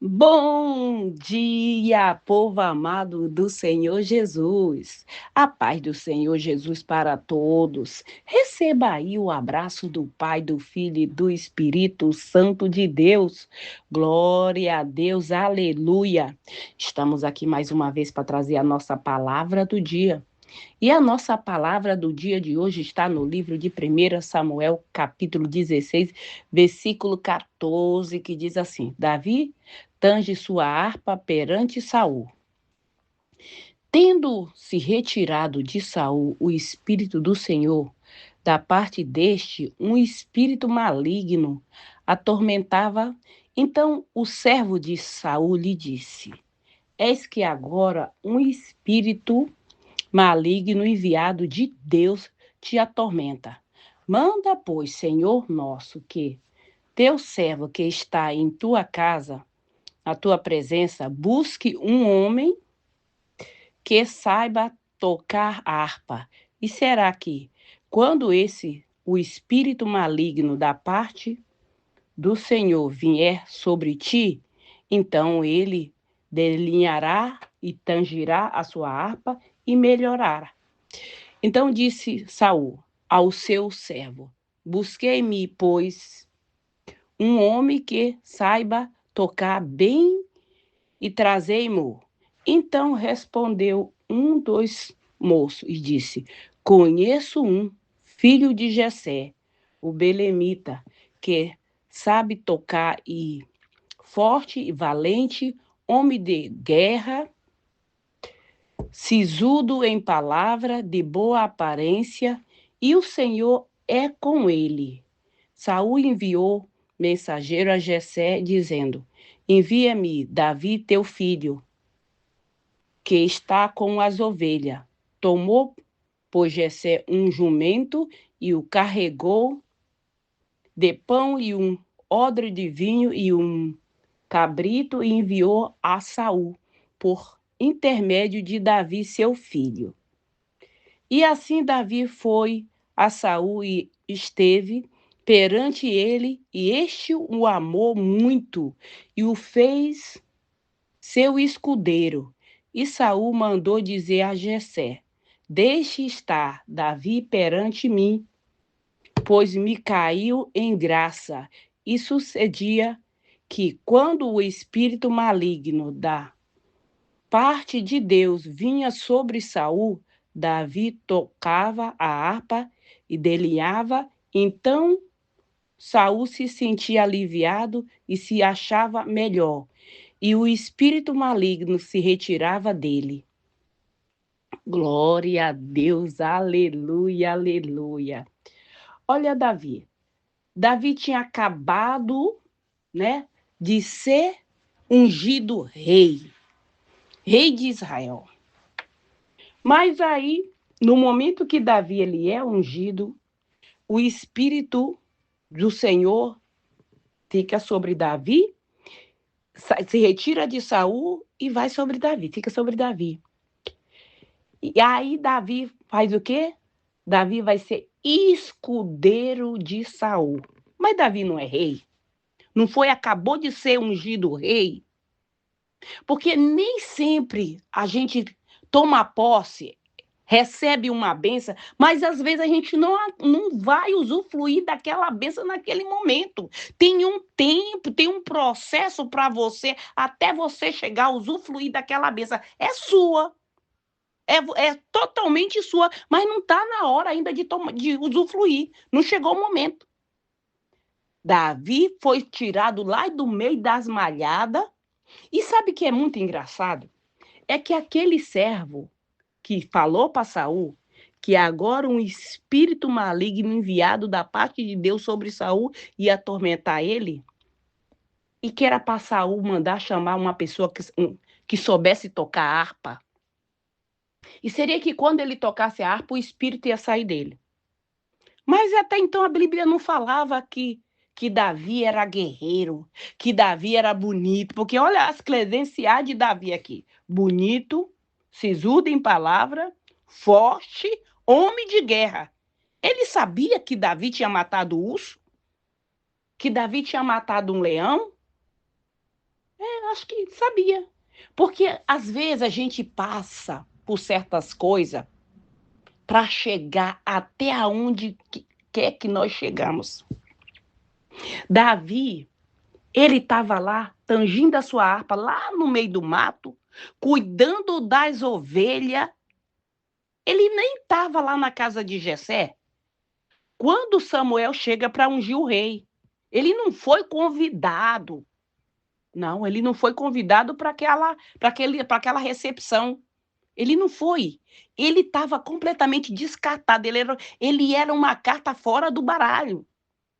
Bom dia, povo amado do Senhor Jesus. A paz do Senhor Jesus para todos. Receba aí o abraço do Pai, do Filho e do Espírito Santo de Deus. Glória a Deus, aleluia. Estamos aqui mais uma vez para trazer a nossa palavra do dia. E a nossa palavra do dia de hoje está no livro de 1 Samuel, capítulo 16, versículo 14, que diz assim: Davi tange sua harpa perante Saul. Tendo se retirado de Saul o espírito do Senhor, da parte deste um espírito maligno atormentava. Então o servo de Saul lhe disse: Eis que agora um espírito maligno enviado de Deus te atormenta. Manda, pois, Senhor nosso, que teu servo que está em tua casa, na tua presença, busque um homem que saiba tocar harpa. E será que, quando o espírito maligno da parte do Senhor vier sobre ti, então ele delinhará e tangirá a sua harpa e melhorará. Então disse Saul ao seu servo: Busquei-me, pois, um homem que saiba tocar bem e trazei-mo. Então respondeu um dos moços e disse: Conheço um, filho de Jessé, o belemita, que sabe tocar e forte e valente, homem de guerra, sisudo em palavra, de boa aparência, e o Senhor é com ele. Saul enviou mensageiro a Jessé, dizendo: Envia-me Davi, teu filho, que está com as ovelhas. Tomou, pois, Jessé um jumento e o carregou de pão e um odre de vinho e um cabrito e enviou a Saul por intermédio de Davi, seu filho. E assim Davi foi a Saul e esteve perante ele, e este o amou muito e o fez seu escudeiro. E Saul mandou dizer a Jessé: Deixe estar Davi perante mim, pois me caiu em graça. E sucedia que, quando o espírito maligno da parte de Deus vinha sobre Saul, Davi tocava a harpa e delineava. Então Saul se sentia aliviado e se achava melhor, e o espírito maligno se retirava dele. Glória a Deus, aleluia, aleluia. Olha Davi. Davi tinha acabado, né, de ser ungido rei de Israel. Mas aí, no momento que Davi ele é ungido, o espírito do Senhor fica sobre Davi, se retira de Saul e vai sobre Davi, fica sobre Davi. E aí Davi faz o quê? Davi vai ser escudeiro de Saul. Mas Davi não é rei. Não foi, acabou de ser ungido rei. Porque nem sempre a gente toma posse, recebe uma benção, mas às vezes a gente não vai usufruir daquela benção naquele momento. Tem um tempo, tem um processo para você, até você chegar a usufruir daquela benção. É sua, é totalmente sua, mas não está na hora ainda de usufruir. Não chegou o momento. Davi foi tirado lá do meio das malhadas. E sabe o que é muito engraçado? É que aquele servo que falou para Saul que agora um espírito maligno enviado da parte de Deus sobre Saul ia atormentar ele, e que era para Saul mandar chamar uma pessoa que soubesse tocar harpa. E seria que quando ele tocasse a harpa, o espírito ia sair dele. Mas até então a Bíblia não falava que Davi era guerreiro, que Davi era bonito, porque olha as credenciais de Davi aqui: bonito, sisudo em palavra, forte, homem de guerra. Ele sabia que Davi tinha matado o urso, que Davi tinha matado um leão. acho que sabia. Porque às vezes a gente passa por certas coisas para chegar até aonde quer que nós chegamos. Davi, ele estava lá, tangindo a sua harpa, lá no meio do mato, cuidando das ovelhas. Ele nem estava lá na casa de Jessé quando Samuel chega para ungir o rei. Ele não foi convidado. Não, ele não foi convidado para aquela recepção. Ele não foi. Ele estava completamente descartado. Ele era uma carta fora do baralho.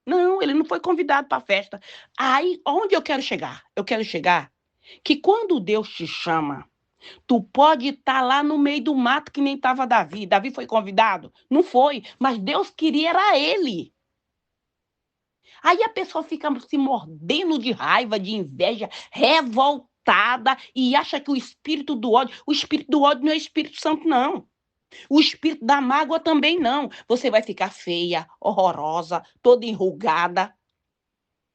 Não, ele não foi convidado para a festa. Aí, onde eu quero chegar? Eu quero chegar que quando Deus te chama, tu pode estar lá no meio do mato que nem estava Davi. Davi foi convidado? Não foi, mas Deus queria era ele. Aí a pessoa fica se mordendo de raiva, de inveja, revoltada e acha que o espírito do ódio não é Espírito Santo, não. O espírito da mágoa também não. Você vai ficar feia, horrorosa, toda enrugada,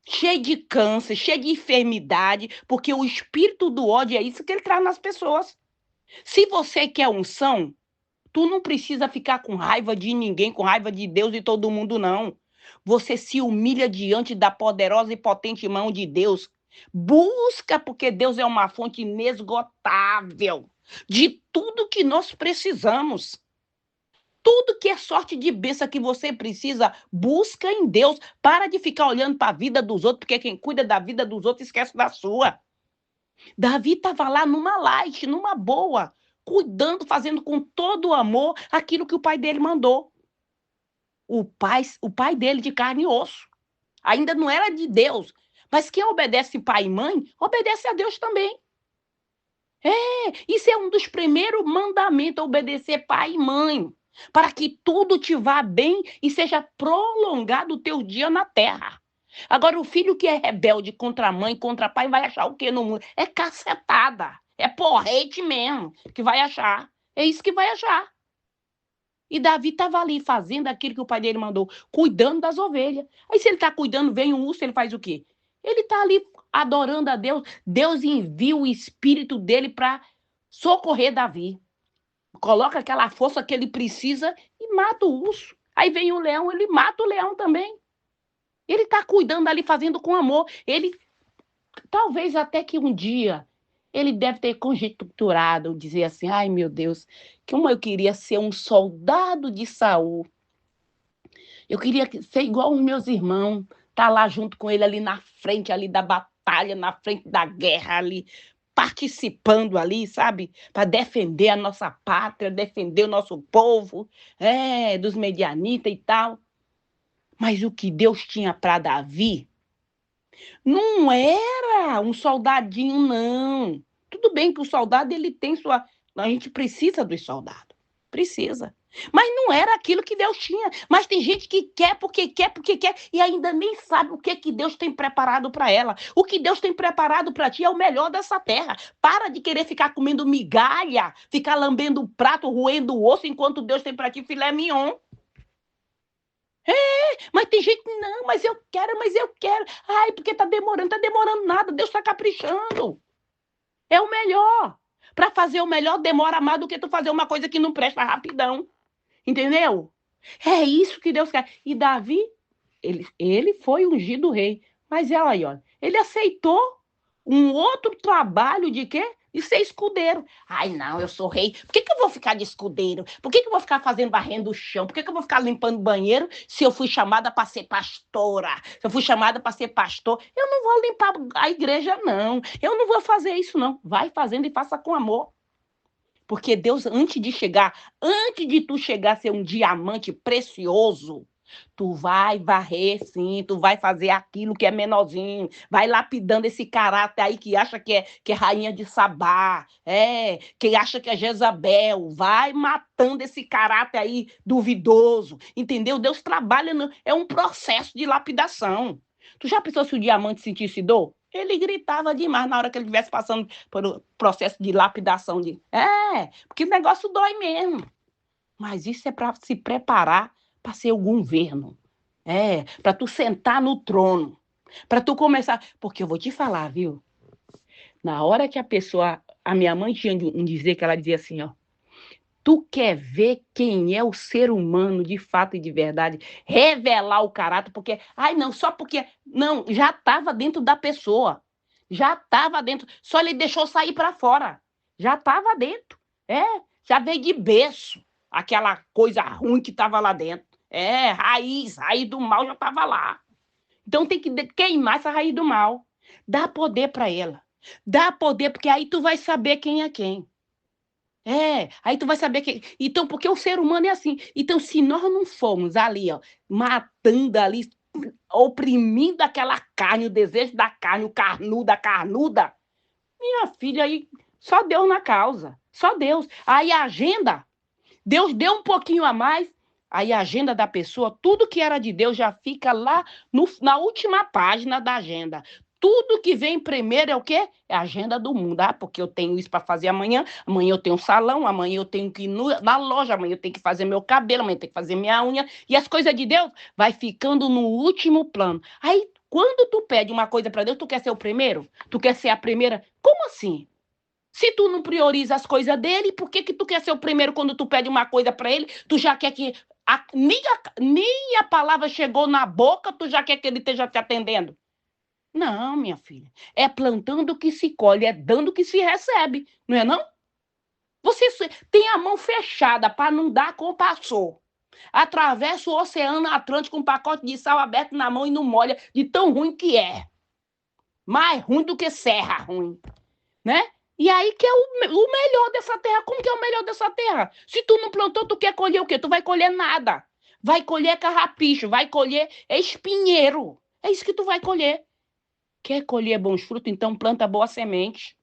cheia de câncer, cheia de enfermidade, porque o espírito do ódio é isso que ele traz nas pessoas. Se você quer unção, tu não precisa ficar com raiva de ninguém, com raiva de Deus e todo mundo, não. Você se humilha diante da poderosa e potente mão de Deus. Busca, porque Deus é uma fonte inesgotável de tudo que nós precisamos. Tudo que é sorte de bênção que você precisa, busca em Deus. Para de ficar olhando para a vida dos outros, porque quem cuida da vida dos outros esquece da sua. Davi estava lá numa light, numa boa, cuidando, fazendo com todo o amor aquilo que o pai dele mandou. O pai dele de carne e osso. Ainda não era de Deus. Mas quem obedece pai e mãe, obedece a Deus também. Isso é um dos primeiros mandamentos, obedecer pai e mãe. Para que tudo te vá bem e seja prolongado o teu dia na terra. Agora, o filho que é rebelde contra a mãe, contra pai, vai achar o quê no mundo? É cacetada. É porrete mesmo que vai achar. É isso que vai achar. E Davi estava ali fazendo aquilo que o pai dele mandou, cuidando das ovelhas. Aí, se ele está cuidando, vem um urso, ele faz o quê? Ele está ali adorando a Deus. Deus envia o espírito dele para socorrer Davi. Coloca aquela força que ele precisa e mata o urso. Aí vem o leão, ele mata o leão também. Ele está cuidando ali, fazendo com amor. Ele, talvez até que um dia, ele deve ter conjecturado, dizer assim, ai meu Deus, como eu queria ser um soldado de Saul. Eu queria ser igual os meus irmãos, estar lá junto com ele ali na frente ali da batalha, na frente da guerra ali, participando ali, sabe? Para defender a nossa pátria, defender o nosso povo, dos medianitas e tal. Mas o que Deus tinha para Davi não era um soldadinho, não. Tudo bem que o soldado, ele tem sua... A gente precisa dos soldados. Precisa. Mas não era aquilo que Deus tinha. Mas tem gente que quer porque quer, porque quer, e ainda nem sabe o que Deus tem preparado para ela. O que Deus tem preparado para ti é o melhor dessa terra. Para de querer ficar comendo migalha, ficar lambendo o prato, roendo o osso, enquanto Deus tem para ti filé mignon. Mas tem gente, não, mas eu quero, mas eu quero. Ai, porque tá demorando nada, Deus tá caprichando. É o melhor. Para fazer o melhor, demora mais do que tu fazer uma coisa que não presta rapidão. Entendeu? É isso que Deus quer. E Davi, ele foi ungido rei. Mas ela aí, ó, ele aceitou um outro trabalho de quê? De ser escudeiro. Ai, não, eu sou rei. Por que eu vou ficar de escudeiro? Por que eu vou ficar varrendo o chão? Por que eu vou ficar limpando banheiro se eu fui chamada para ser pastora? Se eu fui chamada para ser pastor, eu não vou limpar a igreja, não. Eu não vou fazer isso, não. Vai fazendo e faça com amor. Porque Deus, antes de tu chegar a ser um diamante precioso, tu vai varrer, sim, tu vai fazer aquilo que é menorzinho, vai lapidando esse caráter aí que acha que é rainha de Sabá, que acha que é Jezabel, vai matando esse caráter aí duvidoso, entendeu? Deus trabalha, é um processo de lapidação. Tu já pensou se o diamante sentisse dor? Ele gritava demais na hora que ele estivesse passando por um processo de lapidação. Porque o negócio dói mesmo. Mas isso é para se preparar para ser o governo. Para tu sentar no trono. Para tu começar. Porque eu vou te falar, viu? Na hora que a minha mãe tinha um dizer que ela dizia assim, ó, tu quer ver quem é o ser humano de fato e de verdade, revelar o caráter, porque, ai não, só porque, não, já estava dentro da pessoa, já estava dentro, só ele deixou sair para fora, já estava dentro, já veio de berço, aquela coisa ruim que estava lá dentro, raiz do mal já estava lá. Então tem que queimar essa raiz do mal, dá poder para ela, dá poder, porque aí tu vai saber quem é quem. Aí tu vai saber que. Então, porque o ser humano é assim. Então, se nós não formos ali, ó, matando ali, oprimindo aquela carne, o desejo da carne, o carnudo, a carnuda, minha filha, aí só Deus na causa. Só Deus. Aí a agenda, Deus deu um pouquinho a mais, aí a agenda da pessoa, tudo que era de Deus já fica lá na última página da agenda. Tudo que vem primeiro é o quê? É a agenda do mundo. Ah, porque eu tenho isso para fazer amanhã, amanhã eu tenho um salão, amanhã eu tenho que ir na loja, amanhã eu tenho que fazer meu cabelo, amanhã eu tenho que fazer minha unha. E as coisas de Deus vai ficando no último plano. Aí, quando tu pede uma coisa para Deus, tu quer ser o primeiro? Tu quer ser a primeira? Como assim? Se tu não prioriza as coisas dele, por que que tu quer ser o primeiro quando tu pede uma coisa para ele? Tu já quer que nem a palavra chegou na boca, tu já quer que ele esteja te atendendo? Não, minha filha. É plantando que se colhe, é dando que se recebe, não é não? Você tem a mão fechada para não dar como passou. Atravessa o Oceano Atlântico com um pacote de sal aberto na mão e não molha, de tão ruim que é. Mais ruim do que serra ruim, né? E aí que é o melhor dessa terra. Como que é o melhor dessa terra? Se tu não plantou, tu quer colher o quê? Tu vai colher nada. Vai colher carrapicho, vai colher espinheiro. É isso que tu vai colher. Quer colher bons frutos? Então planta boa semente.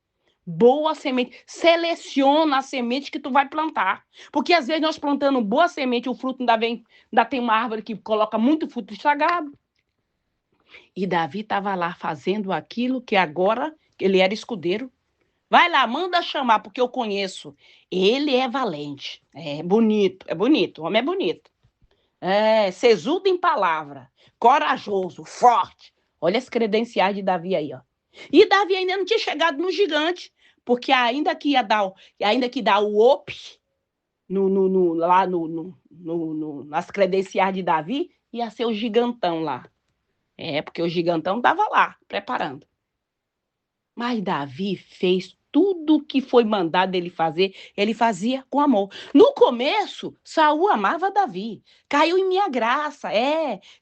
Boa semente. Seleciona a semente que tu vai plantar. Porque às vezes nós plantando boa semente, o fruto ainda tem uma árvore que coloca muito fruto estragado. E Davi estava lá fazendo aquilo que agora ele era escudeiro. Vai lá, manda chamar, porque eu conheço. Ele é valente. É bonito, o homem é bonito. Sesudo em palavra, corajoso, forte. Olha as credenciais de Davi aí, ó. E Davi ainda não tinha chegado no gigante, porque ainda que dá o op lá nas credenciais de Davi, ia ser o gigantão lá. Porque o gigantão estava lá, preparando. Mas Davi fez tudo o que foi mandado ele fazer, ele fazia com amor. No começo, Saul amava Davi, caiu em minha graça,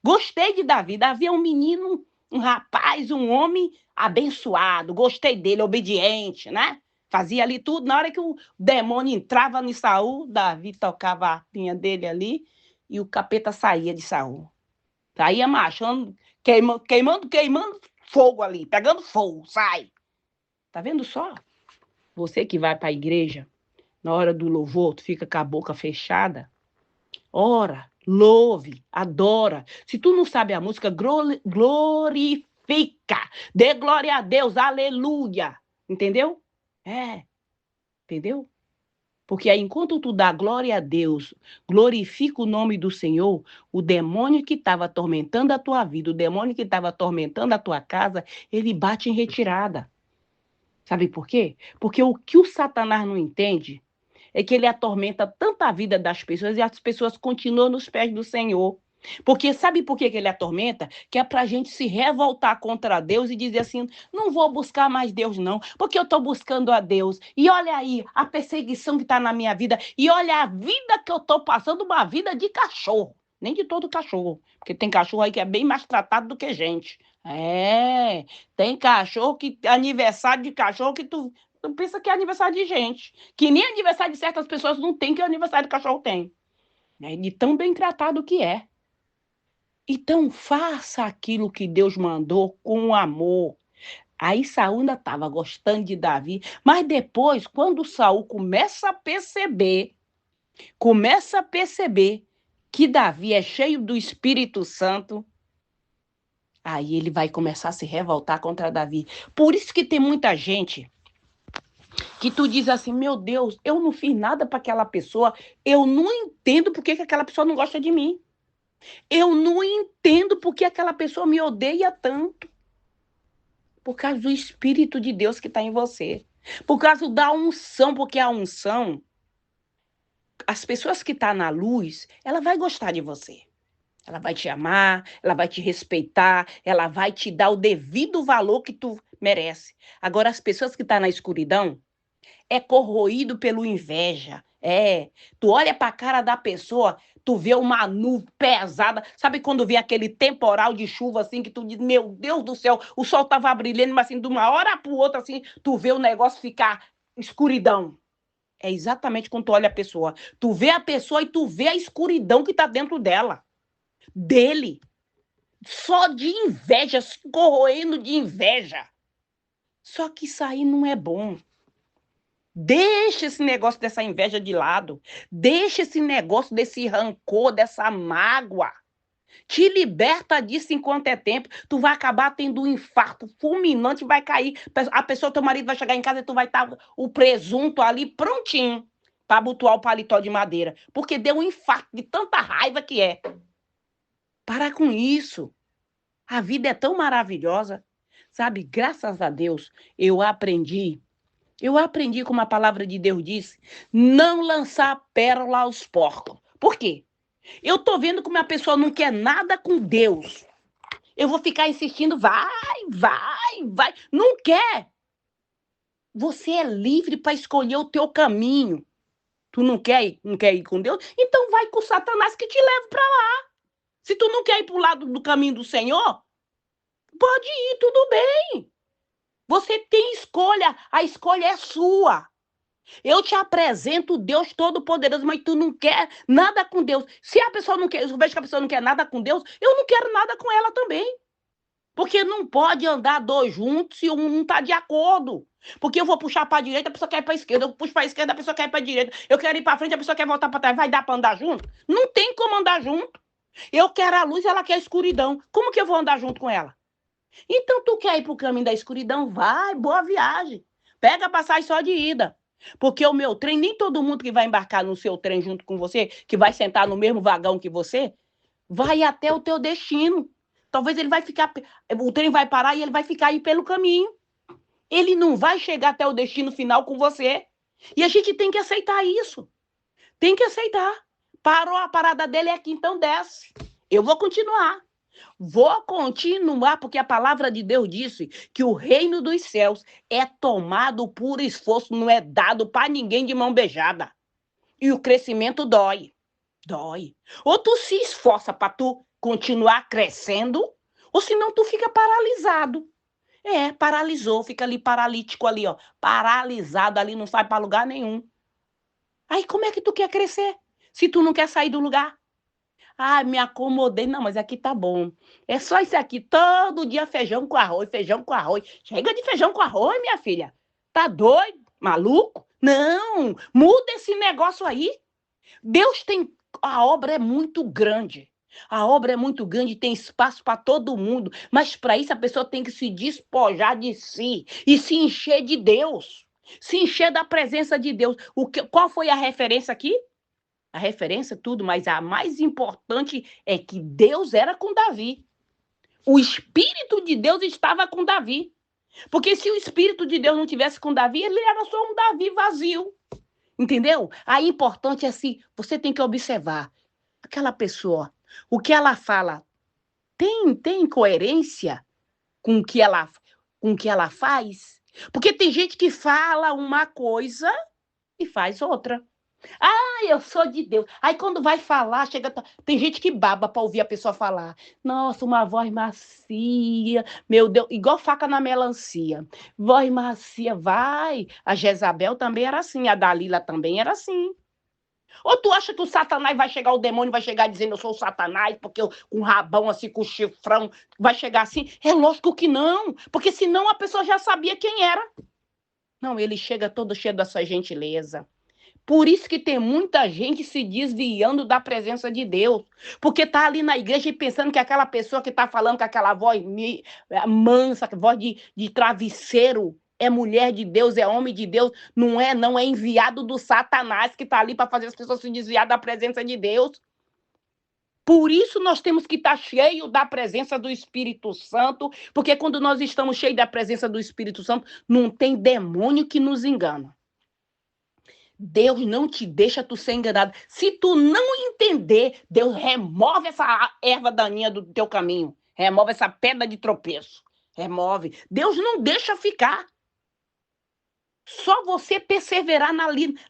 gostei de Davi. Davi é um menino, um rapaz, um homem abençoado, gostei dele, obediente, né? Fazia ali tudo. Na hora que o demônio entrava em Saul, Davi tocava a arpinha dele ali e o capeta saía de Saul. Saía marchando, queimando fogo ali, pegando fogo, sai. Tá vendo só? Você que vai para a igreja, na hora do louvor, tu fica com a boca fechada. Ora, louve, adora. Se tu não sabe a música, glorifica. Dê glória a Deus, aleluia. Entendeu? Entendeu? Porque aí, enquanto tu dá glória a Deus, glorifica o nome do Senhor, o demônio que estava atormentando a tua vida, o demônio que estava atormentando a tua casa, ele bate em retirada. Sabe por quê? Porque o que o Satanás não entende é que ele atormenta tanto a vida das pessoas e as pessoas continuam nos pés do Senhor. Porque sabe por que ele atormenta? Que é para a gente se revoltar contra Deus e dizer assim: não vou buscar mais Deus, não, porque eu estou buscando a Deus. E olha aí a perseguição que está na minha vida, e olha a vida que eu estou passando, uma vida de cachorro. Nem de todo cachorro, porque tem cachorro aí que é bem mais tratado do que gente. Tem cachorro que aniversário de cachorro que tu pensa que é aniversário de gente. Que nem aniversário de certas pessoas não tem, que o aniversário de cachorro tem. De tão bem tratado que é. Então, faça aquilo que Deus mandou com amor. Aí Saul ainda estava gostando de Davi, mas depois, quando Saul começa a perceber que Davi é cheio do Espírito Santo, aí ele vai começar a se revoltar contra Davi. Por isso que tem muita gente que tu diz assim: meu Deus, eu não fiz nada para aquela pessoa, eu não entendo por que aquela pessoa não gosta de mim. Eu não entendo por que aquela pessoa me odeia tanto. Por causa do Espírito de Deus que está em você. Por causa da unção, porque a unção, as pessoas que estão na luz, ela vai gostar de você. Ela vai te amar, ela vai te respeitar, ela vai te dar o devido valor que tu merece. Agora, as pessoas que estão na escuridão, é corroído pelo inveja. Tu olha para a cara da pessoa, tu vê uma nuvem pesada. Sabe quando vê aquele temporal de chuva assim que tu diz, meu Deus do céu, o sol tava brilhando, mas assim, de uma hora para outra assim, tu vê o negócio ficar escuridão. É exatamente quando tu olha a pessoa. Tu vê a pessoa e tu vê a escuridão que tá dentro dela, dele. Só de inveja, se corroendo de inveja. Só que isso aí não é bom. Deixa esse negócio dessa inveja de lado. Deixa esse negócio desse rancor, dessa mágoa. Te liberta disso enquanto é tempo. Tu vai acabar tendo um infarto fulminante, vai cair. A pessoa, teu marido vai chegar em casa e tu vai estar o presunto ali prontinho para abotoar o paletó de madeira. Porque deu um infarto de tanta raiva que é. Para com isso. A vida é tão maravilhosa. Sabe, graças a Deus, eu aprendi, como a palavra de Deus disse, não lançar pérola aos porcos. Por quê? Eu tô vendo como a pessoa não quer nada com Deus. Eu vou ficar insistindo, vai, vai, vai. Não quer. Você é livre para escolher o teu caminho. Tu não quer ir com Deus? Então vai com Satanás que te leva para lá. Se tu não quer ir para o lado do caminho do Senhor, pode ir, tudo bem. Você tem escolha, a escolha é sua. Eu te apresento Deus Todo-Poderoso, mas tu não quer nada com Deus. Se a pessoa não quer, eu vejo que a pessoa não quer nada com Deus, eu não quero nada com ela também. Porque não pode andar dois juntos se um não está de acordo. Porque eu vou puxar para a direita, a pessoa quer ir para a esquerda. Eu puxo para a esquerda, a pessoa quer ir para a direita. Eu quero ir para frente, a pessoa quer voltar para trás. Vai dar para andar junto? Não tem como andar junto. Eu quero a luz, ela quer a escuridão. Como que eu vou andar junto com ela? Então, tu quer ir para o caminho da escuridão? Vai, boa viagem. Pega a passagem só de ida. Porque o meu trem, nem todo mundo que vai embarcar no seu trem junto com você, que vai sentar no mesmo vagão que você, vai até o teu destino. Talvez ele vai ficar, o trem vai parar e ele vai ficar aí pelo caminho. Ele não vai chegar até o destino final com você. E a gente tem que aceitar isso. Tem que aceitar. Parou a parada dele aqui, então desce. Eu vou continuar. Vou continuar, porque a palavra de Deus disse que o reino dos céus é tomado por esforço, não é dado para ninguém de mão beijada. E o crescimento dói. Dói. Ou tu se esforça para tu continuar crescendo, ou senão tu fica paralisado. Paralisou, fica ali paralítico ali, ó. Paralisado ali, não sai para lugar nenhum. Aí como é que tu quer crescer? Se tu não quer sair do lugar? Ah, me acomodei. Não, mas aqui tá bom. É só isso aqui. Todo dia feijão com arroz, feijão com arroz. Chega de feijão com arroz, minha filha. Tá doido? Maluco? Não, muda esse negócio aí. Deus tem. A obra é muito grande. A obra é muito grande, tem espaço para todo mundo. Mas para isso a pessoa tem que se despojar de si e se encher de Deus. Se encher da presença de Deus. Qual foi a referência aqui? A referência, tudo, mas a mais importante é que Deus era com Davi. O Espírito de Deus estava com Davi. Porque se o Espírito de Deus não tivesse com Davi, ele era só um Davi vazio. Entendeu? A importante é assim, você tem que observar aquela pessoa, o que ela fala tem coerência com o que ela faz? Porque tem gente que fala uma coisa e faz outra. Ah, eu sou de Deus. Aí quando vai falar, chega. Tem gente que baba para ouvir a pessoa falar. Nossa, uma voz macia. Meu Deus, igual faca na melancia. Voz macia, vai. A Jezabel também era assim, a Dalila também era assim. Ou tu acha que o Satanás vai chegar, o demônio vai chegar dizendo eu sou o Satanás, porque eu, com o rabão assim, com o chifrão, vai chegar assim? É lógico que não, porque senão a pessoa já sabia quem era. Não, ele chega todo cheio dessa gentileza. Por isso que tem muita gente se desviando da presença de Deus. Porque tá ali na igreja e pensando que aquela pessoa que tá falando com aquela voz mansa, voz de travesseiro, é mulher de Deus, é homem de Deus. Não é enviado do Satanás que tá ali para fazer as pessoas se desviar da presença de Deus. Por isso nós temos que estar cheio da presença do Espírito Santo, porque quando nós estamos cheios da presença do Espírito Santo, não tem demônio que nos engana. Deus não te deixa tu ser enganado. Se tu não entender, Deus remove essa erva daninha do teu caminho. Remove essa pedra de tropeço. Remove. Deus não deixa ficar. Só você perseverar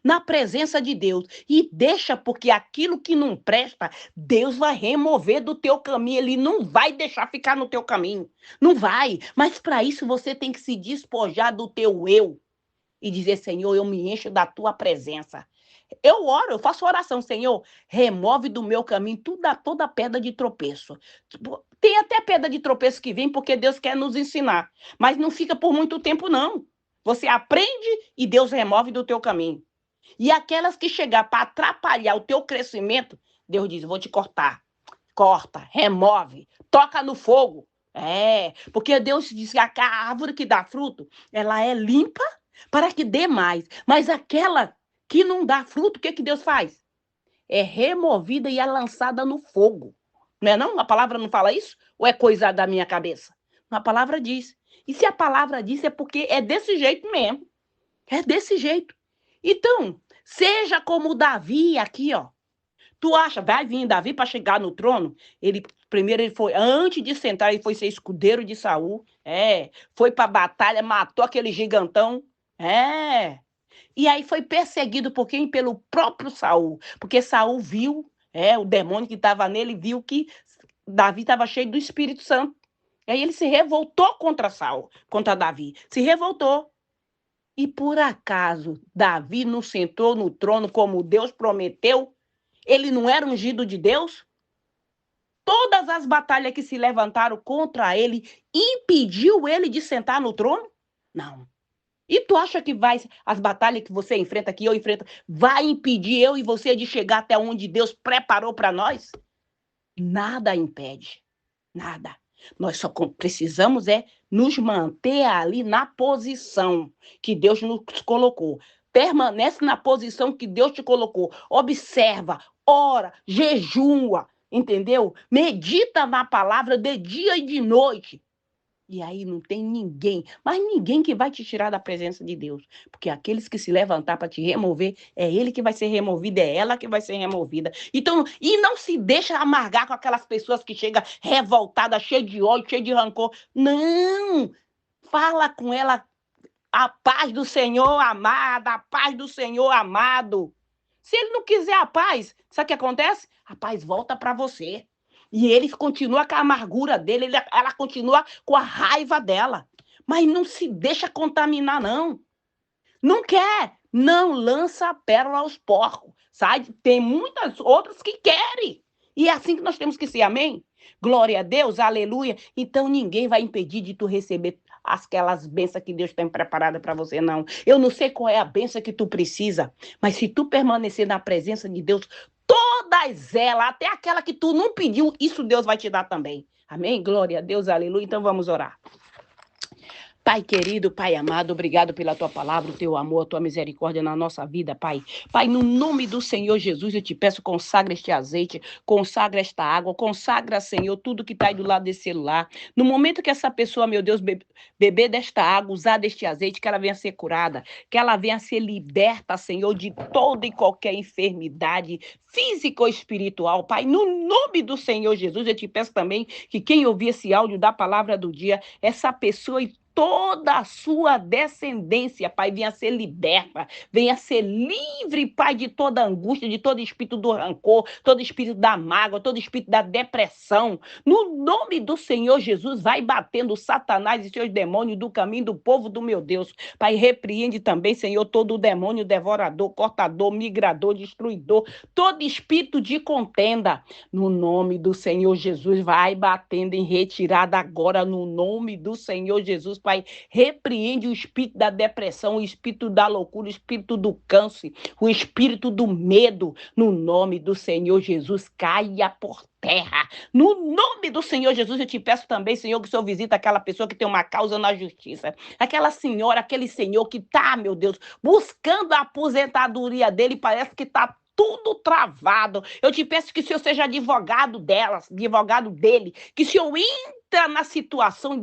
na presença de Deus. E deixa, porque aquilo que não presta, Deus vai remover do teu caminho. Ele não vai deixar ficar no teu caminho. Não vai. Mas para isso você tem que se despojar do teu eu. E dizer, Senhor, eu me encho da tua presença. Eu oro, eu faço oração, Senhor, remove do meu caminho toda pedra de tropeço. Tem até pedra de tropeço que vem porque Deus quer nos ensinar, mas não fica por muito tempo, não. Você aprende e Deus remove do teu caminho. E aquelas que chegar para atrapalhar o teu crescimento, Deus diz, vou te cortar. Corta, remove, toca no fogo. Porque Deus diz que a árvore que dá fruto, ela é limpa para que dê mais. Mas aquela que não dá fruto, o que Deus faz? É removida e é lançada no fogo. Não é não? A palavra não fala isso? Ou é coisa da minha cabeça? A palavra diz. E se a palavra diz, é porque é desse jeito mesmo. É desse jeito. Então, seja como Davi aqui, ó. Tu acha, vai vir Davi para chegar no trono? Primeiro ele foi, antes de sentar, ele foi ser escudeiro de Saul. Foi para a batalha, matou aquele gigantão. E aí foi perseguido por quem? Pelo próprio Saul. Porque Saul viu, o demônio que estava nele, viu que Davi estava cheio do Espírito Santo. E aí ele se revoltou contra Saul, contra Davi. Se revoltou. E por acaso Davi não sentou no trono como Deus prometeu? Ele não era ungido de Deus? Todas as batalhas que se levantaram contra ele impediu ele de sentar no trono? Não. E tu acha que as batalhas que você enfrenta, que eu enfrento, vai impedir eu e você de chegar até onde Deus preparou para nós? Nada impede. Nada. Nós só precisamos nos manter ali na posição que Deus nos colocou. Permanece na posição que Deus te colocou. Observa, ora, jejua, entendeu? Medita na palavra de dia e de noite. E aí não tem ninguém, mas ninguém que vai te tirar da presença de Deus. Porque aqueles que se levantar para te remover, é ele que vai ser removido, é ela que vai ser removida. Então, e não se deixa amargar com aquelas pessoas que chegam revoltadas, cheias de ódio, cheias de rancor. Não! Fala com ela, a paz do Senhor amado, a paz do Senhor amado. Se ele não quiser a paz, sabe o que acontece? A paz volta para você. E ele continua com a amargura dele, ela continua com a raiva dela. Mas não se deixa contaminar, não. Não quer, não lança a pérola aos porcos. Sabe? Tem muitas outras que querem. E é assim que nós temos que ser, amém? Glória a Deus, aleluia. Então ninguém vai impedir de tu receber aquelas bênçãos que Deus tem preparada para você, não. Eu não sei qual é a bênção que tu precisa, mas se tu permanecer na presença de Deus, todas elas, até aquela que tu não pediu, isso Deus vai te dar também. Amém? Glória a Deus, aleluia. Então vamos orar. Pai querido, Pai amado, obrigado pela tua palavra, o teu amor, a tua misericórdia na nossa vida, Pai. Pai, no nome do Senhor Jesus, eu te peço, consagra este azeite, consagra esta água, consagra, Senhor, tudo que está aí do lado desse celular. No momento que essa pessoa, meu Deus, beber desta água, usar deste azeite, que ela venha ser curada, que ela venha ser liberta, Senhor, de toda e qualquer enfermidade física ou espiritual, Pai. No nome do Senhor Jesus, eu te peço também que quem ouvir esse áudio da palavra do dia, essa pessoa e toda a sua descendência, Pai, venha ser liberta, venha ser livre, Pai, de toda angústia, de todo espírito do rancor, todo espírito da mágoa, todo espírito da depressão. No nome do Senhor Jesus, vai batendo Satanás e seus demônios do caminho do povo do meu Deus. Pai, repreende também, Senhor, todo o demônio devorador, cortador, migrador, destruidor, todo espírito de contenda. No nome do Senhor Jesus, vai batendo em retirada agora, no nome do Senhor Jesus, Pai, repreende o espírito da depressão, o espírito da loucura, o espírito do câncer, o espírito do medo, no nome do Senhor Jesus, caia por terra. No nome do Senhor Jesus, eu te peço também, Senhor, que o Senhor visita aquela pessoa que tem uma causa na justiça, aquela senhora, aquele senhor que tá, meu Deus, buscando a aposentadoria dele, parece que tá tudo travado. Eu te peço que o Senhor seja advogado delas, advogado dele, que o Senhor entra na situação e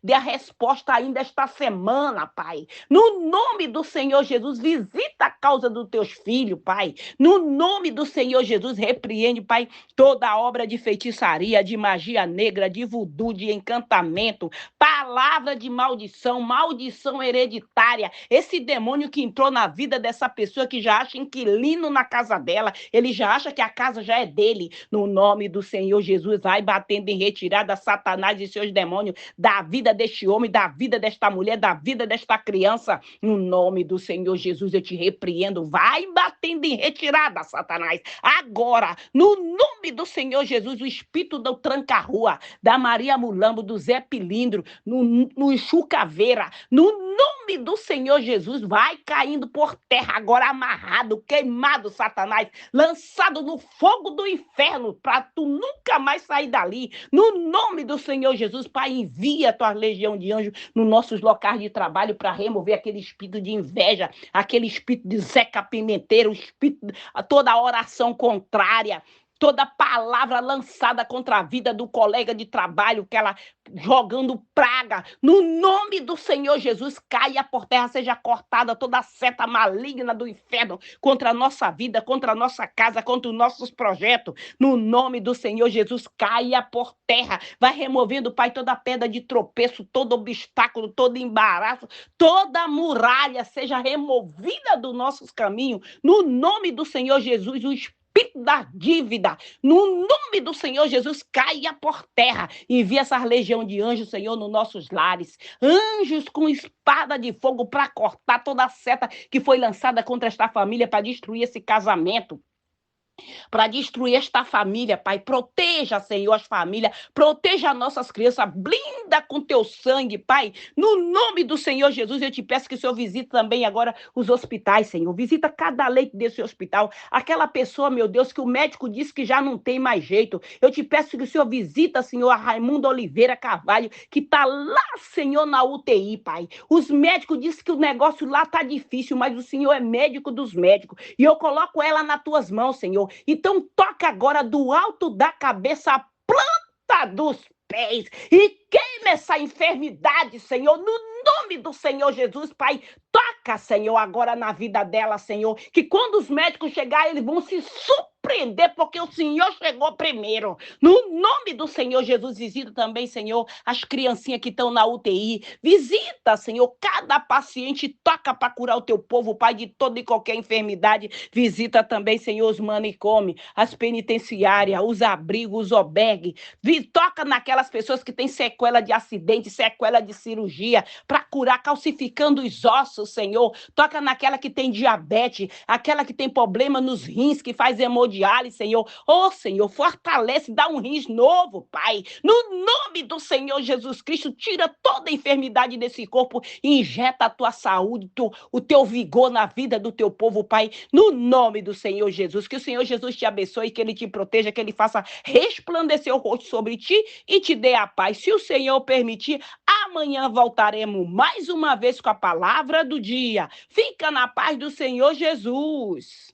dê a resposta ainda esta semana, Pai. No nome do Senhor Jesus, visita a causa dos teus filhos, Pai. No nome do Senhor Jesus, repreende, Pai, toda obra de feitiçaria, de magia negra, de voodoo, de encantamento, palavra de maldição, maldição hereditária. Esse demônio que entrou na vida dessa pessoa que já acha inquilino na casa dela, ele já acha que a casa já é dele. No nome do Senhor Jesus, vai batendo em retirada Satanás e seus demônios da vida deste homem, da vida desta mulher, da vida desta criança. No nome do Senhor Jesus, eu te repreendo. Vai batendo em retirada, Satanás. Agora, no nome do Senhor Jesus, o espírito do tranca-rua, da Maria Mulambo, do Zé Pilindro, no Chucaveira, no nome do Senhor Jesus, vai caindo por terra, agora amarrado, queimado, Satanás, lançado no fogo do inferno, para tu nunca mais sair dali. No nome do Senhor Jesus, Pai, envia a tua legião de anjos nos nossos locais de trabalho para remover aquele espírito de inveja, aquele espírito de Zeca Pimenteiro, toda oração contrária, toda palavra lançada contra a vida do colega de trabalho, que ela jogando praga, no nome do Senhor Jesus, caia por terra, seja cortada toda seta maligna do inferno contra a nossa vida, contra a nossa casa, contra os nossos projetos, no nome do Senhor Jesus, caia por terra, vai removendo, Pai, toda pedra de tropeço, todo obstáculo, todo embaraço, toda muralha seja removida dos nossos caminhos, no nome do Senhor Jesus, o espírito da dívida, no nome do Senhor Jesus, caia por terra. Envia essa legião de anjos, Senhor, nos nossos lares. Anjos com espada de fogo para cortar toda a seta que foi lançada contra esta família, para destruir esse casamento, para destruir esta família, Pai. Proteja, Senhor, as famílias, proteja as nossas crianças, blinda com teu sangue, Pai. No nome do Senhor Jesus, eu te peço que o Senhor visite também agora os hospitais, Senhor. Visita cada leito desse hospital. Aquela pessoa, meu Deus, que o médico disse que já não tem mais jeito. Eu te peço que o Senhor visita, Senhor, a Raimundo Oliveira Carvalho, que está lá, Senhor, na UTI, Pai. Os médicos dizem que o negócio lá está difícil, mas o Senhor é médico dos médicos. E eu coloco ela nas tuas mãos, Senhor. Então toca agora do alto da cabeça a planta dos pés e queima essa enfermidade, Senhor, no nome do Senhor Jesus, Pai. Toca, Senhor, agora na vida dela, Senhor, que quando os médicos chegarem, eles vão se surpreender, porque o Senhor chegou primeiro. No nome do Senhor Jesus, visita também, Senhor, as criancinhas que estão na UTI. Visita, Senhor, cada paciente, toca para curar o teu povo, Pai, de toda e qualquer enfermidade. Visita também, Senhor, os manicômios, as penitenciárias, os abrigos, os albergues. Toca naquelas pessoas que têm sequela de acidente, sequela de cirurgia, para curar, calcificando os ossos, Senhor. Toca naquela que tem diabetes, aquela que tem problema nos rins, que faz hemodiálise, Senhor. Ô, Senhor, fortalece, dá um rins novo, Pai. No nome do Senhor Jesus Cristo, tira toda a enfermidade desse corpo e injeta a tua saúde, o teu vigor na vida do teu povo, Pai. No nome do Senhor Jesus, que o Senhor Jesus te abençoe, que Ele te proteja, que Ele faça resplandecer o rosto sobre ti e te dê a paz. Se o Senhor permitir, amanhã voltaremos mais uma vez com a palavra do dia. Fica na paz do Senhor Jesus.